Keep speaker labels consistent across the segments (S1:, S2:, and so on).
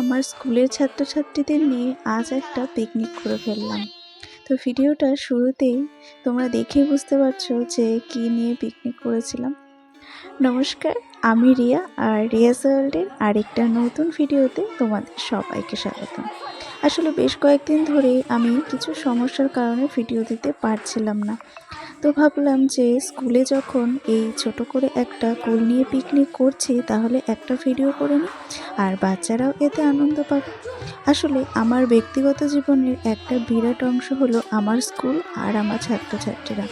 S1: আমার স্কুলের ছাত্রছাত্রীদের নিয়ে আজ একটা পিকনিক করে ফেললাম। তো ভিডিওটা শুরুতেই তোমরা দেখেই বুঝতে পারছো যে কী নিয়ে পিকনিক করেছিলাম। নমস্কার, আমি রিয়া, আর রিয়াস ওয়ার্ল্ডের আরেকটা নতুন ভিডিওতে তোমাদের সবাইকে স্বাগত। আসলে বেশ কয়েকদিন ধরেই আমি কিছু সমস্যার কারণে ভিডিও দিতে পারছিলাম না। তো ভাবলাম যে স্কুলে যখন এই ছোট করে একটা কুল নিয়ে পিকনিক করছি, তাহলে একটা ভিডিও করে নিই, আর বাচ্চারাও এতে আনন্দ পাবে। আসলে আমার ব্যক্তিগত জীবনের একটা বিরাট অংশ হলো আমার স্কুল আর আমার ছাত্রছাত্রীরা।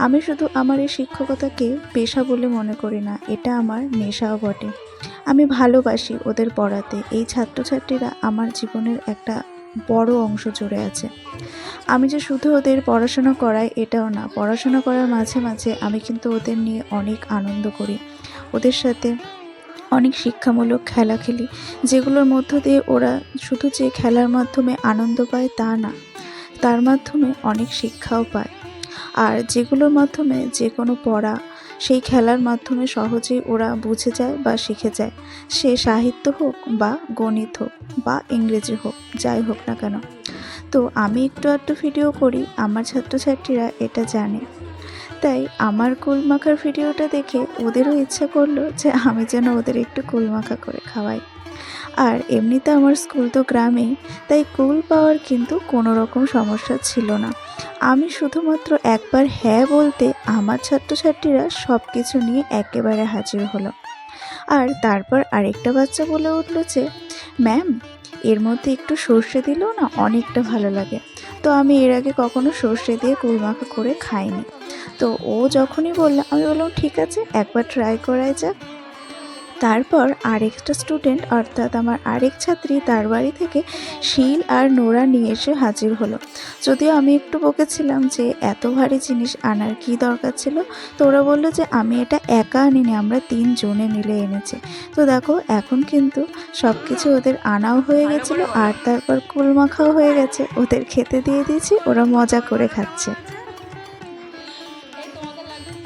S1: আমি শুধু আমার এই শিক্ষকতাকে পেশা বলে মনে করি না, এটা আমার নেশাও বটে। আমি ভালোবাসি ওদের পড়াতে। এই ছাত্রছাত্রীরা আমার জীবনের একটা বড় অংশ জুড়ে আছে। আমি যে শুধু ওদের পড়াশোনা করাই এটাও না, পড়াশোনা করার মাঝে মাঝে আমি কিন্তু ওদের নিয়ে অনেক আনন্দ করি। ওদের সাথে অনেক শিক্ষামূলক খেলা খেলি, যেগুলোর মধ্য দিয়ে ওরা শুধু যে খেলার মাধ্যমে আনন্দ পায় তা না, তার মাধ্যমে অনেক শিক্ষাও পায়। আর যেগুলোর মাধ্যমে যে কোনো পড়া সেই খেলার মাধ্যমে সহজেই ওরা বুঝে যায় বা শিখে যায়, সে সাহিত্য হোক বা গণিত হোক বা ইংরেজি হোক, যাই হোক না কেন। তো আমি একটু আধটু ভিডিও করি, আমার ছাত্রছাত্রীরা এটা জানে। তাই আমার কুল মাখার ভিডিওটা দেখে ওদেরও ইচ্ছা করলো যে আমি যেন ওদের একটু কুল মাখা করে খাওয়াই। আর এমনিতে আমার স্কুল তো গ্রামেই, তাই কুল পাওয়ার কিন্তু কোনো রকম সমস্যা ছিল না। আমি শুধুমাত্র একবার হ্যাঁ বলতে আমার ছাত্রছাত্রীরা সব কিছু নিয়ে একেবারে হাজির হলো। আর তারপর আরেকটা বাচ্চা বলে উঠল যে, ম্যাম, এর মধ্যে একটু সর্ষে দিলেও না অনেকটা ভালো লাগে। তো আমি এর আগে কখনো সর্ষে দিয়ে কুল মাখা করে খাইনি। তো ও যখনই বলল, আমি বললাম ঠিক আছে, একবার ট্রাই করাই যাক। তারপর আরেকটা স্টুডেন্ট, অর্থাৎ আমার আরেক ছাত্রী, তার বাড়ি থেকে শিল আর নোড়া নিয়ে এসে হাজির হলো। যদিও আমি একটু বকেছিলাম যে এত ভারী জিনিস আনার কি দরকার ছিল। তো ওরা বললো যে আমি এটা একা আনিনি, আমরা 3 জনে মিলে এনেছি। তো দেখো, এখন কিন্তু সব কিছু ওদের আনাও হয়ে গেছিলো, আর তারপর কুল মাখাও হয়ে গেছে, ওদের খেতে দিয়ে দিয়েছি, ওরা মজা করে খাচ্ছে।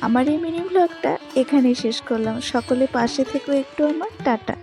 S1: আমার এই মিনি ব্লগটা এখানেই শেষ করলাম। সকলে পাশে থেকেও একটু আমার টাটা।